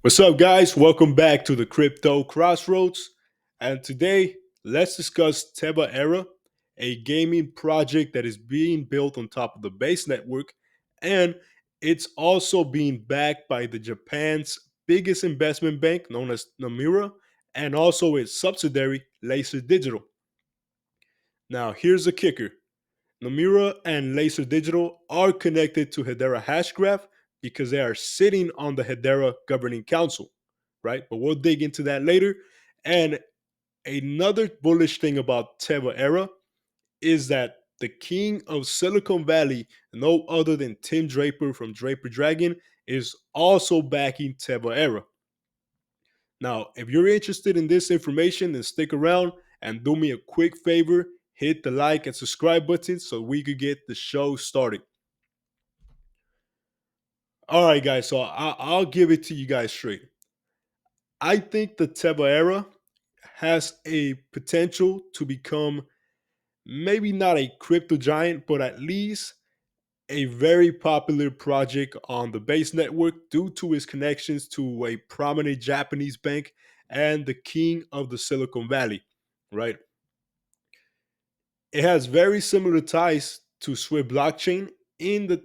What's up, guys? Welcome back to the Crypto Crossroads. And today, let's discuss Tevaera, a gaming project that is being built on top of the base network, and it's also being backed by the Japan's biggest investment bank, known as Nomura, and also its subsidiary, Laser Digital. Now, here's the kicker: Nomura and Laser Digital are connected to Hedera Hashgraph because they are sitting on the Hedera Governing Council, right? But we'll dig into that later. And another bullish thing about Tevaera is that the king of Silicon Valley, no other than Tim Draper from Draper Dragon, is also backing Tevaera. Now, if you're interested in this information, then stick around and do me a quick favor. Hit the like and subscribe button so we could get the show started. All right, guys. So I'll give it to you guys straight. I think the Tevaera has a potential to become maybe not a crypto giant, but at least a very popular project on the base network due to its connections to a prominent Japanese bank and the king of the Silicon Valley, right? It has very similar ties to Swift blockchain in the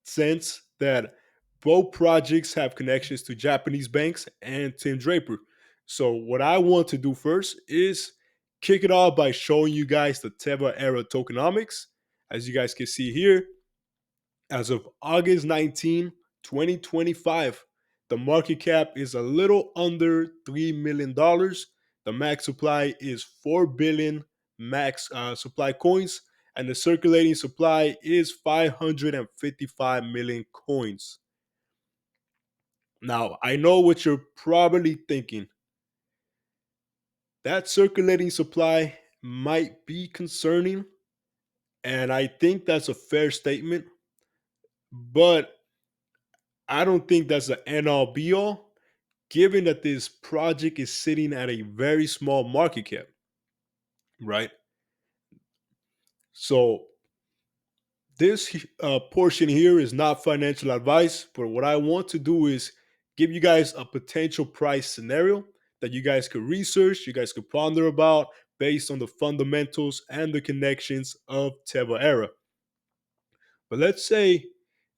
sense that both projects have connections to Japanese banks and Tim Draper. So what I want to do first is kick it off by showing you guys the Tevaera tokenomics. As you guys can see here, as of August 19, 2025, the market cap is a little under $3 million. The max supply is 4 billion max supply coins, and the circulating supply is 555 million coins. Now, I know what you're probably thinking. That circulating supply might be concerning, and I think that's a fair statement, but I don't think that's the end all be all, given that this project is sitting at a very small market cap, right? So this portion here is not financial advice, but what I want to do is give you guys a potential price scenario that you guys could research, you guys could ponder about based on the fundamentals and the connections of Tevaera. But let's say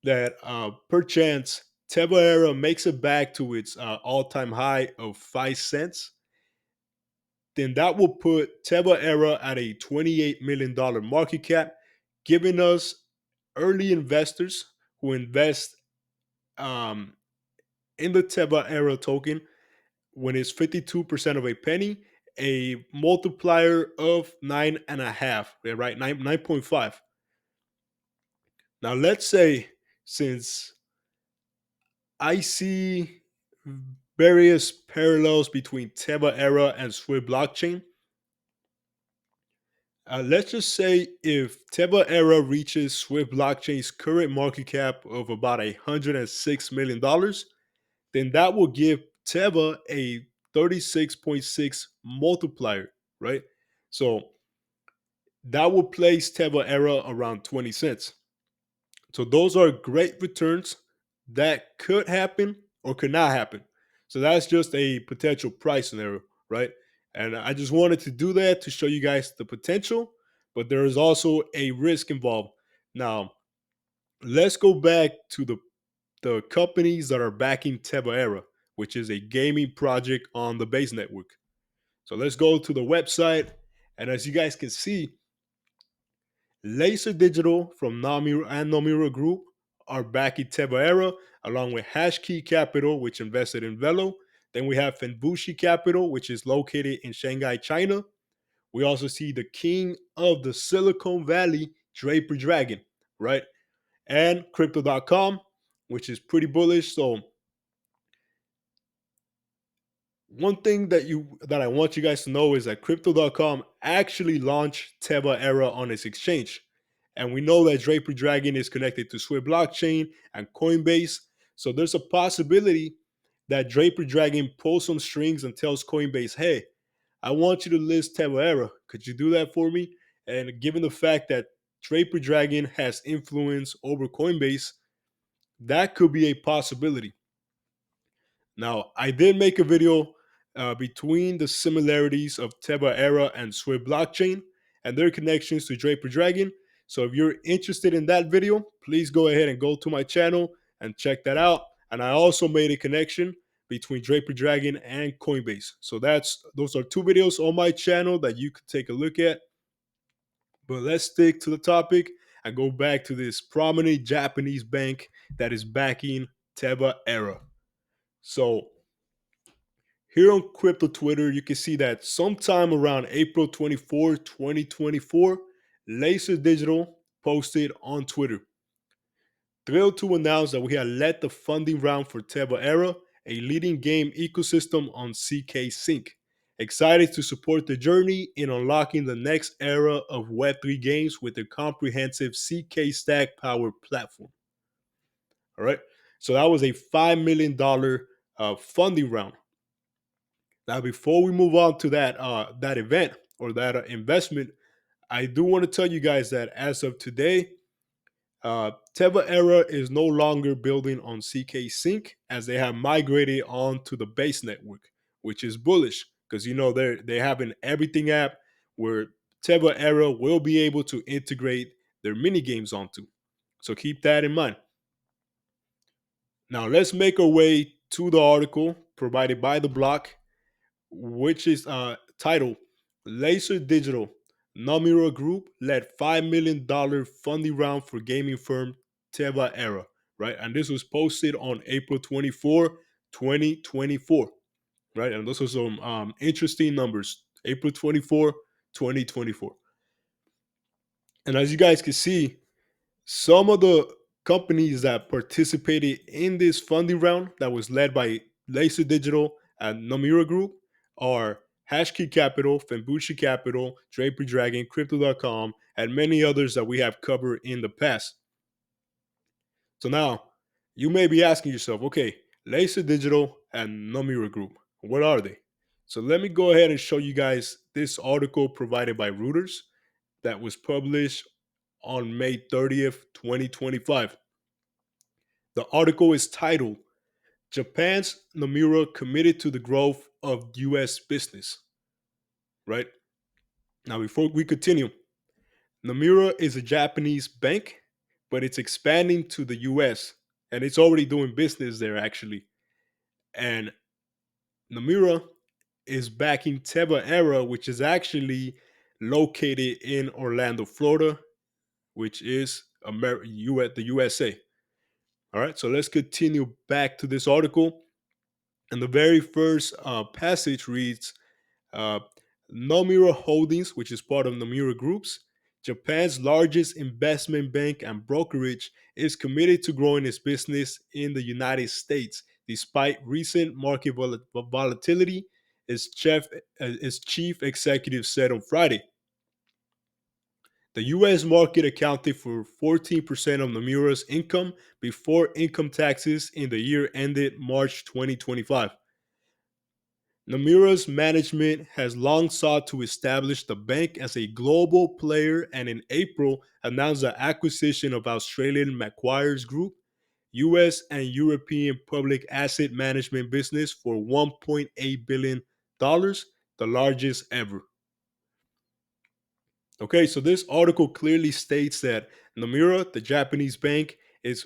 that perchance Tevaera makes it back to its all-time high of 5 cents, then that will put Tevaera at a $28 million market cap, giving us early investors who invest um, in the Tevaera token when it's 52% of a penny, a multiplier of 9.5, right? 9.5. Now, let's say since I see various parallels between Tevaera and Swift blockchain, let's just say if Tevaera reaches Swift blockchain's current market cap of about $106 million, then that will give Teva a 36.6 multiplier, right? So that will place Tevaera around 20 cents. So those are great returns that could happen or could not happen. So that's just a potential price scenario, right? And I just wanted to do that to show you guys the potential, but there is also a risk involved. Now, let's go back to the companies that are backing Tevaera, which is a gaming project on the base network. So let's go to the website. And as you guys can see, Laser Digital from Nomura and Nomura Group are backing Tevaera, along with Hashkey Capital, which invested in Velo. Then we have Fenbushi Capital, which is located in Shanghai, China. We also see the king of the Silicon Valley, Draper Dragon, right? And Crypto.com, which is pretty bullish. So one thing that I want you guys to know is that Crypto.com actually launched Tevaera on its exchange. And we know that Draper Dragon is connected to Swift blockchain and Coinbase. So there's a possibility that Draper Dragon pulls some strings and tells Coinbase, hey, I want you to list Tevaera. Could you do that for me? And given the fact that Draper Dragon has influence over Coinbase, that could be a possibility. Now, I did make a video between the similarities of Tevaera and Swift blockchain and their connections to Draper Dragon. So if you're interested in that video, please go ahead and go to my channel and check that out. And I also made a connection between Draper Dragon and Coinbase. So those are two videos on my channel that you could take a look at. But let's stick to the topic and go back to this prominent Japanese bank that is backing Tevaera. So here on crypto Twitter, you can see that sometime around April 24, 2024, Laser Digital posted on Twitter. Thrilled to announce that we had led the funding round for Tevaera, a leading game ecosystem on CK Sync. Excited to support the journey in unlocking the next era of Web3 games with a comprehensive CK Stack powered platform. All right. So that was a $5 million funding round. Now, before we move on to that event or that investment, I do want to tell you guys that as of today, Tevaera is no longer building on CK Sync as they have migrated on to the base network, which is bullish because they have an everything app where Tevaera will be able to integrate their mini games onto. So keep that in mind. Now let's make our way to the article provided by the block, which is titled Laser Digital. Nomura Group led $5 million funding round for gaming firm Tevaera, right? And this was posted on April 24, 2024, right? And those are some interesting numbers. April 24, 2024. And as you guys can see, some of the companies that participated in this funding round that was led by Laser Digital and Nomura Group are Hashkey Capital, Fembushi Capital, Draper Dragon, Crypto.com, and many others that we have covered in the past. So now you may be asking yourself, okay, Laser Digital and Nomura Group, what are they? So let me go ahead and show you guys this article provided by Reuters that was published on May 30th, 2025. The article is titled Japan's Nomura Committed to the Growth of US Business. Right? Now, before we continue, Nomura is a Japanese bank, but it's expanding to the US and it's already doing business there actually. And Nomura is backing Tevaera, which is actually located in Orlando, Florida, which is the USA. All right, so let's continue back to this article. And the very first passage reads uh, Nomura Holdings, which is part of Nomura Groups, Japan's largest investment bank and brokerage, is committed to growing its business in the United States despite recent market volatility, its chief executive said on Friday. The US market accounted for 14% of Nomura's income before income taxes in the year ended March 2025. Nomura's management has long sought to establish the bank as a global player and in April announced the acquisition of Australian Macquarie's Group, US and European public asset management business for $1.8 billion, the largest ever. Okay, so this article clearly states that Nomura, the Japanese bank,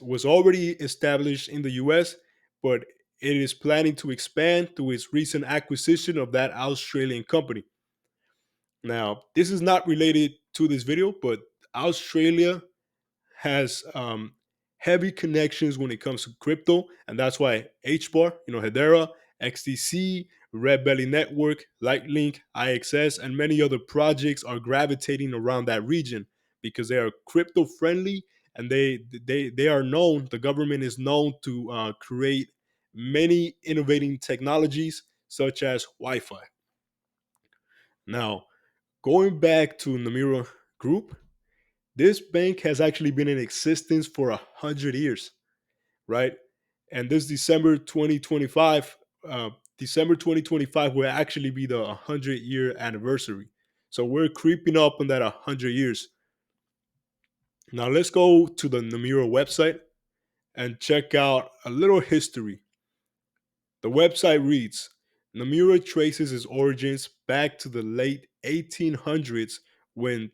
was already established in the US, but it is planning to expand through its recent acquisition of that Australian company. Now, this is not related to this video, but Australia has heavy connections when it comes to crypto, and that's why HBAR, Hedera, XTC, Red Belly Network, Lightlink, IXS, and many other projects are gravitating around that region because they are crypto friendly and they are known. The government is known to create many innovating technologies such as Wi-Fi. Now, going back to Nomura Group, this bank has actually been in existence for 100 years, right? And this December 2025 will actually be the 100-year anniversary. So we're creeping up on that 100 years. Now let's go to the Nomura website and check out a little history. The website reads, Nomura traces its origins back to the late 1800s when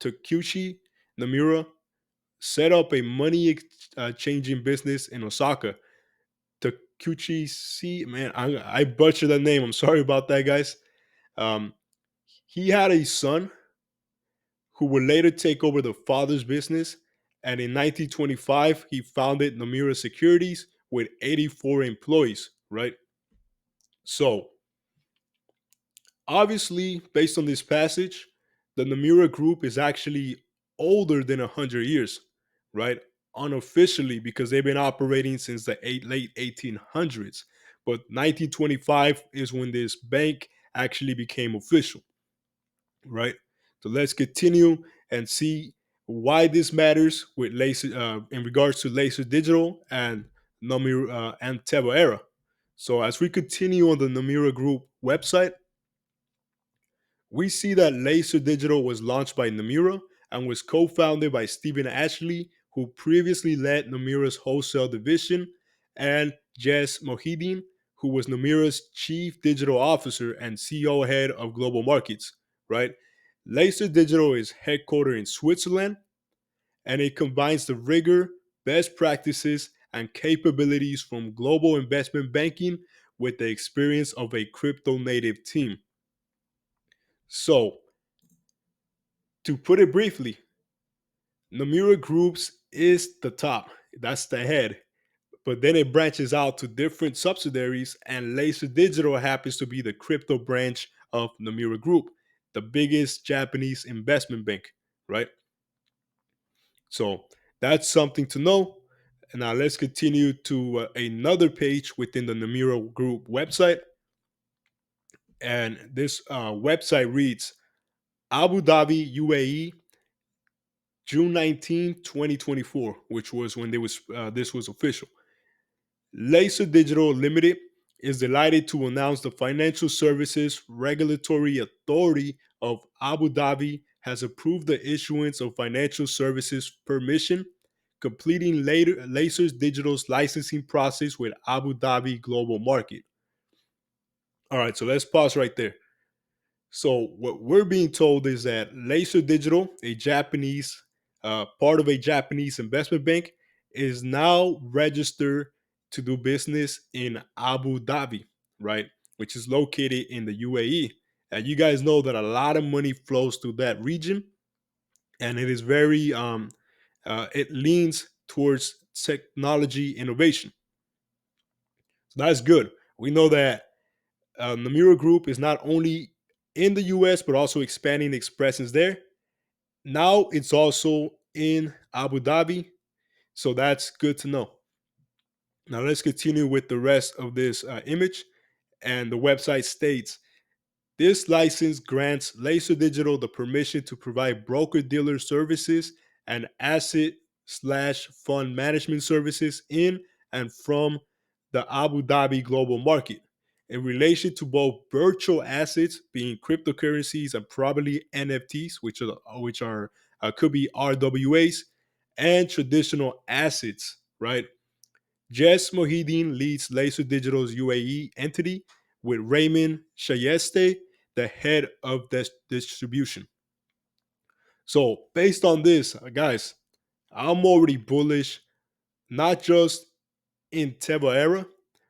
Takushi Nomura set up a money changing business in Osaka. Takuchi C, man, I butchered that name. I'm sorry about that, guys. Um, he had a son who would later take over the father's business. And in 1925, he founded Nomura Securities with 84 employees, right? So, obviously, based on this passage, the Nomura Group is actually older than 100 years, right? Unofficially, because they've been operating since the late 1800s. But 1925 is when this bank actually became official, right? So let's continue and see why this matters with laser in regards to Laser Digital and Nomura and Tevaera. So as we continue on the Nomura Group website, we see that Laser Digital was launched by Nomura and was co-founded by Stephen Ashley, who previously led Nomura's wholesale division, and Jess Mohideen, who was Nomura's chief digital officer and CEO head of global markets, right? Laser Digital is headquartered in Switzerland, and it combines the rigor, best practices, and capabilities from global investment banking with the experience of a crypto native team. So, to put it briefly, Nomura Groups is the top. That's the head. But then it branches out to different subsidiaries, and Laser Digital happens to be the crypto branch of Nomura Group, the biggest Japanese investment bank, right? So that's something to know. And now let's continue to another page within the Nomura Group website. And this website reads Abu Dhabi, UAE, June 19, 2024, which was when this was official. Laser Digital Limited is delighted to announce the Financial Services Regulatory Authority of Abu Dhabi has approved the issuance of financial services permission, completing Laser Digital's licensing process with Abu Dhabi Global Market. All right, so let's pause right there. So what we're being told is that Laser Digital, a Japanese part of a Japanese investment bank, is now registered to do business in Abu Dhabi, right, which is located in the UAE. And you guys know that a lot of money flows through that region, and it is very it leans towards technology innovation. So that's good. We know that Nomura Group is not only in the US but also expanding its presence there. Now it's also in Abu Dhabi, so that's good to know. Now let's continue with the rest of this image. And the website states this license grants Laser Digital the permission to provide broker dealer services and asset slash fund management services in and from the Abu Dhabi global market in relation to both virtual assets, being cryptocurrencies and probably NFTs, which are could be RWAs, and traditional assets, right? Jess Mohideen leads Laser Digital's UAE entity with Raymond Shayeste, the head of distribution. So, based on this, guys, I'm already bullish, not just in Tevaera,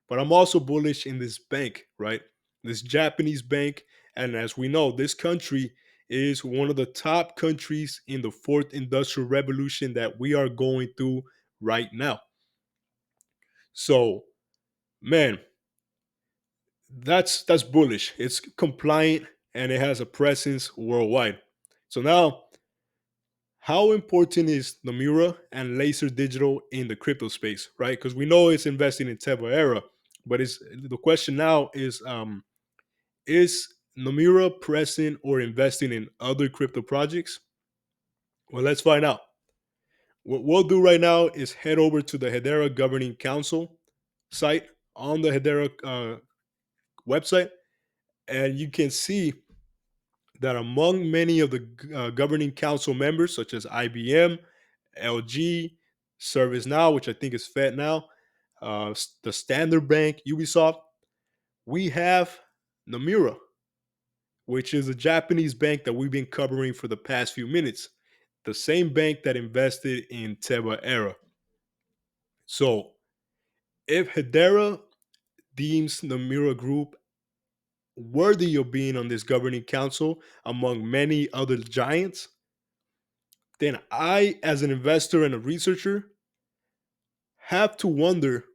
but I'm also bullish in this bank, right? This Japanese bank. And as we know, this country is one of the top countries in the fourth industrial revolution that we are going through right now. So, man, that's bullish. It's compliant and it has a presence worldwide. So now, how important is Nomura and Laser Digital in the crypto space, right? Because we know it's investing in Tevaera, but it's the question now is Nomura present or investing in other crypto projects? Well, let's find out. What we'll do right now is head over to the Hedera Governing Council site on the Hedera website, and you can see that among many of the governing council members, such as IBM, LG, ServiceNow, which I think is Fed now, the Standard Bank, Ubisoft. we have Nomura, which is a Japanese bank that we've been covering for the past few minutes. The same bank that invested in Tevaera. So, if Hedera deems Nomura Group worthy of being on this governing council among many other giants, then I, as an investor and a researcher, have to wonder,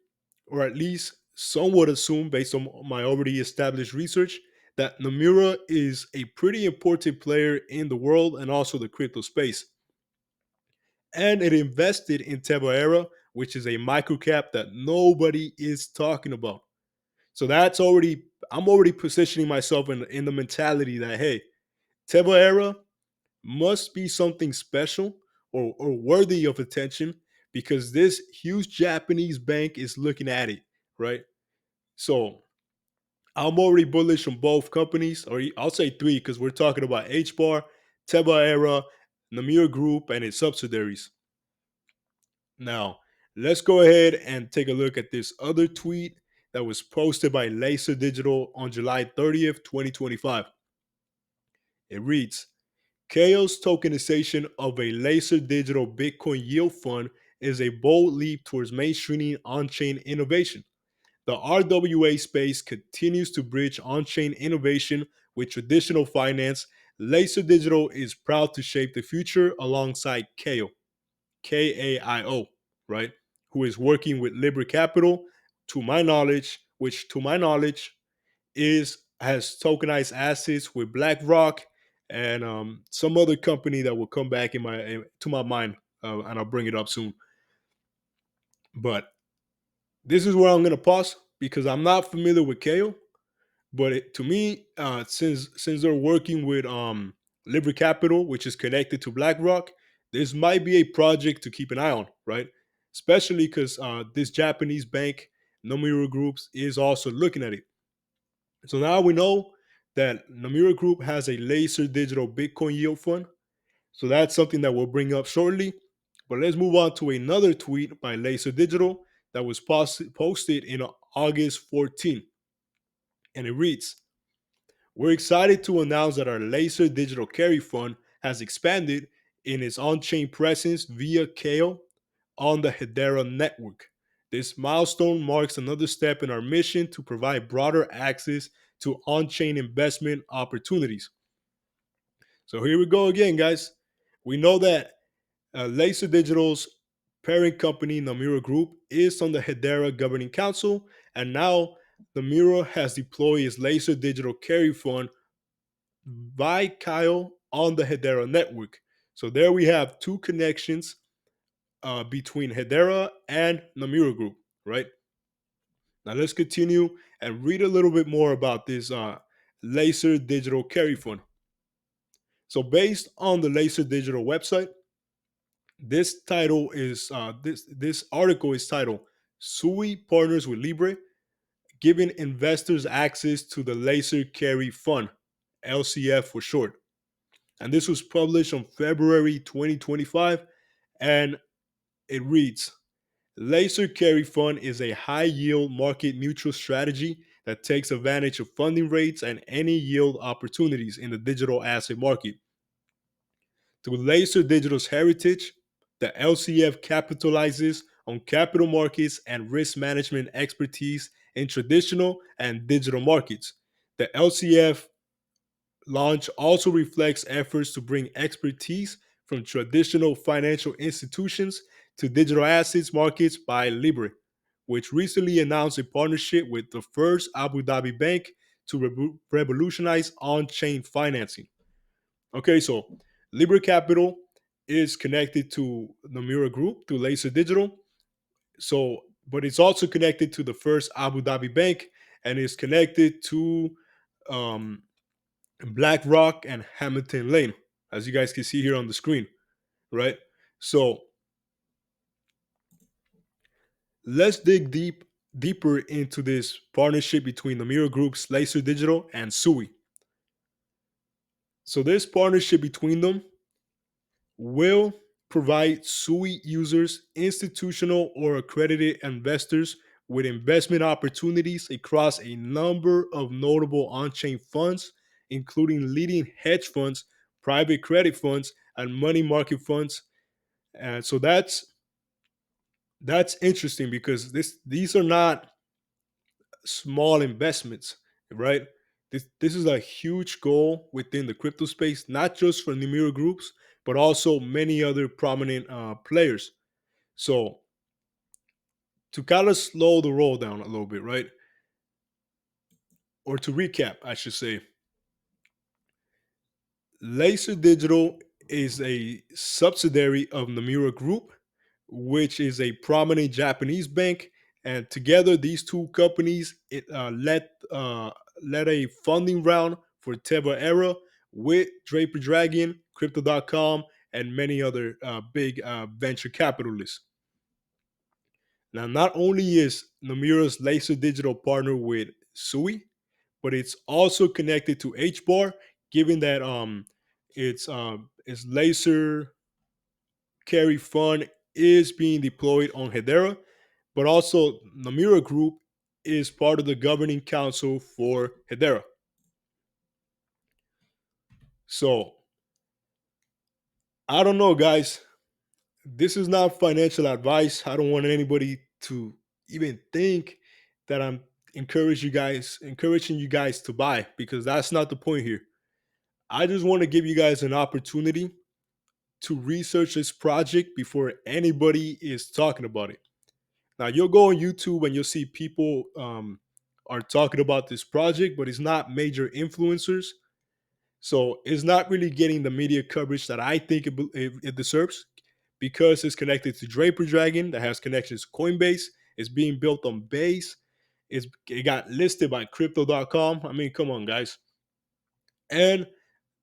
or at least somewhat assume based on my already established research, that Nomura is a pretty important player in the world and also the crypto space. And it invested in Tevaera, which is a microcap that nobody is talking about. So that's already, I'm already positioning myself in the mentality that, hey, Tevaera must be something special or worthy of attention because this huge Japanese bank is looking at it, right? So I'm already bullish on both companies, or I'll say three because we're talking about HBAR, Tevaera, Nomura Group, and its subsidiaries. Now, let's go ahead and take a look at this other tweet that was posted by Laser Digital on July 30th, 2025. It reads, Chaos tokenization of a Laser Digital Bitcoin yield fund is a bold leap towards mainstreaming on-chain innovation. The RWA space continues to bridge on-chain innovation with traditional finance. Laser Digital is proud to shape the future alongside KAIO, KAIO, right? Who is working with Libra Capital, to my knowledge, which to my knowledge is has tokenized assets with BlackRock and some other company that will come back to my mind, and I'll bring it up soon. But this is where I'm gonna pause because I'm not familiar with Kale. But to me, since they're working with Libra Capital, which is connected to BlackRock, this might be a project to keep an eye on, right? Especially because this Japanese bank, Nomura Groups, is also looking at it. So now we know that Nomura Group has a laser digital Bitcoin yield fund. So that's something that we'll bring up shortly. But let's move on to another tweet by Laser Digital that was posted in August 14th. And it reads, we're excited to announce that our Laser Digital Carry Fund has expanded in its on-chain presence via Kale on the Hedera Network. This milestone marks another step in our mission to provide broader access to on-chain investment opportunities. So here we go again, guys. We know that Laser Digital's parent company, Nomura Group, is on the Hedera Governing Council, and now Nomura has deployed its Laser Digital Carry Fund by Kyle on the Hedera network. So there we have two connections between Hedera and Nomura Group, right? Now let's continue and read a little bit more about this Laser Digital Carry Fund. So based on the Laser Digital website, this article is titled "Sui Partners with Libre, Giving Investors Access to the Laser Carry Fund," LCF for short. And this was published on February 2025, and it reads, Laser Carry Fund is a high yield market neutral strategy that takes advantage of funding rates and any yield opportunities in the digital asset market. Through Laser Digital's heritage, the LCF capitalizes on capital markets and risk management expertise in traditional and digital markets. The LCF launch also reflects efforts to bring expertise from traditional financial institutions to digital assets markets by Libre, which recently announced a partnership with the first Abu Dhabi bank to revolutionize on chain financing. Okay, so Libre Capital is connected to Nomura Group through Laser Digital. So, but it's also connected to the first Abu Dhabi bank and is connected to um, BlackRock and Hamilton Lane, as you guys can see here on the screen, right? So let's dig deeper into this partnership between the Nomura Group's Laser Digital and SUI. So this partnership between them will provide SUI users, institutional or accredited investors, with investment opportunities across a number of notable on-chain funds, including leading hedge funds, private credit funds, and money market funds. And so that's interesting because these are not small investments, right? This is a huge goal within the crypto space, not just for Nomura Groups, but also many other prominent players. So to kind of slow the roll down a little bit, right? Or to recap, I should say, Laser Digital is a subsidiary of Nomura Group, which is a prominent Japanese bank. And together, these two companies led a funding round for Tevaera with Draper Dragon, Crypto.com, and many other big venture capitalists. Now, not only is Nomura's Laser Digital partner with SUI, but it's also connected to HBAR, given that its laser carry fund is being deployed on Hedera, but also Nomura Group is part of the governing council for Hedera. So I don't know, guys. This is not financial advice. I don't want anybody to even think that I'm encouraging you guys to buy, because that's not the point here. I just want to give you guys an opportunity to research this project before anybody is talking about it. Now, you'll go on YouTube and you'll see people are talking about this project, but it's not major influencers. So it's not really getting the media coverage that I think it deserves, because it's connected to Draper Dragon that has connections to Coinbase. It's being built on Base. It got listed by Crypto.com. I mean, come on, guys. And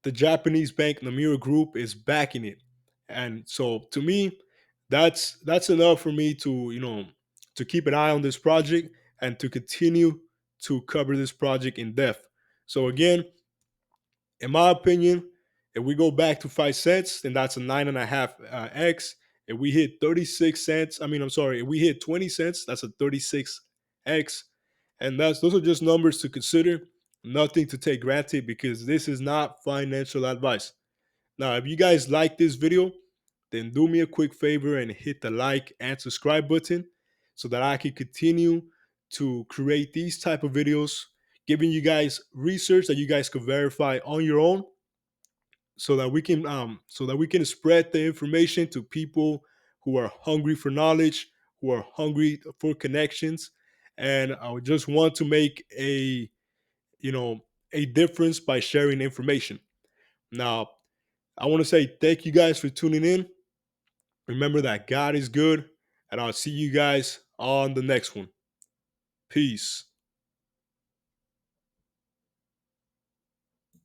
the Japanese bank Nomura Group is backing it. And so to me, that's enough for me to, to keep an eye on this project and to continue to cover this project in depth. So again, in my opinion, if we go back to 5 cents, then that's a 9.5x. If we hit 36 cents, I'm sorry, if we hit 20 cents, that's a 36x. And those are just numbers to consider, nothing to take granted, because this is not financial advice. Now, if you guys like this video, then do me a quick favor and hit the like and subscribe button so that I can continue to create these type of videos, giving you guys research that you guys could verify on your own, so that we can spread the information to people who are hungry for knowledge, who are hungry for connections, and I would just want to make you know a difference by sharing information. Now, I want to say thank you guys for tuning in. Remember that God is good, and I'll see you guys on the next one. Peace.